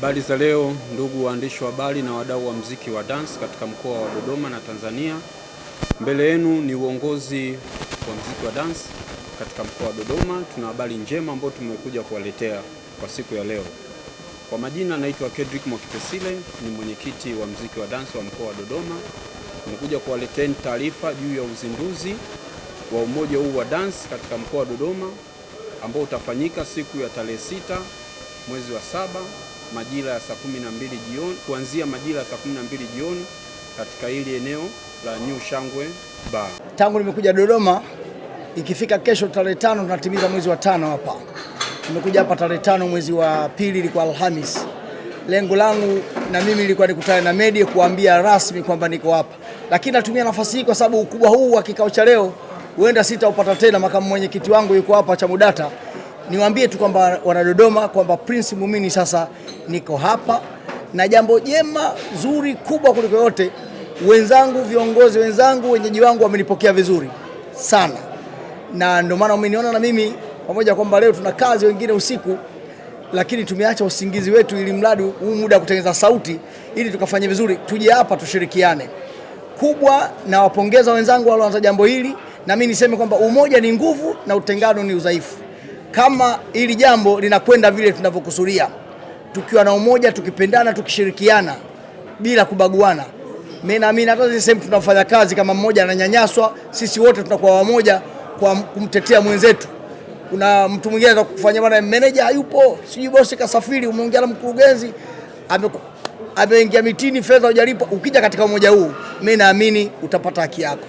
Habari za leo ndugu waandishi wa habari na wadau wa muziki wa dance katika mkoa wa Dodoma na Tanzania. Mbele yenu ni uongozi wa muziki wa dance katika mkoa wa Dodoma. Tuna habari njema ambayo tumekuja kuwaletea kwa siku ya leo. Kwa majina naitwa Kedrick Mwakipesile, ni mwenyekiti wa muziki wa dance wa mkoa wa Dodoma. Tumekuja kuwaletea taarifa juu ya uzinduzi wa umoja huu wa dance katika mkoa wa Dodoma ambao utafanyika siku ya tarehe 6 mwezi wa 7 majira ya saa 12 jioni, kuanzia majira ya saa 12 jioni katika hili eneo la New Shangwe Bar. Tangu nimekuja Dodoma, ikifika kesho tarehe 5 tunatimiza mwezi wa 5 hapa. Nimekuja hapa tarehe 5 mwezi wa 2, ilikuwa Alhamis. Lengo langu na mimi ilikuwa nikutane na media kuambia rasmi kwamba niko hapa. Lakini natumia nafasi hii kwa sababu ukubwa huu wa kikao cha leo huenda sitaupata tena. Makamu mwenyekiti wangu yuko hapa cha Mudata. Niwaambie tu kwamba wana Dodoma kwamba Prince Mumini sasa niko hapa, na jambo jema zuri kubwa kuliko yote, wenzangu, viongozi wenzangu, wenyeji wangu wamenipokea vizuri sana, na ndio maana umeniona na mimi pamoja kwamba leo tuna kazi wengine usiku, lakini tumeacha usingizi wetu ili mradi huu muda kutengeneza sauti ili tukafanye vizuri, tuje hapa tushirikiane. Kubwa na wapongeza wenzangu walioanza jambo hili, na mimi niseme kwamba umoja ni nguvu na utengano ni udhaifu. Kama hili jambo linakwenda vile tunavyokusudia, tukiwa na umoja, tukipendana, tukishirikiana bila kubaguana, mimi naamini hata sisi tunafanya kazi kama mmoja ananyanyaswa, sisi wote tunakuwa wamoja kwa kumtetea mwenzetu. Kuna mtu mwingine atakufanya bwana, manager hayupo, sijui bosi kasafiri, umeongea na mkurugenzi ameingia mitini, fedha hujalipa. Ukija katika umoja huu, mimi naamini utapata haki yako.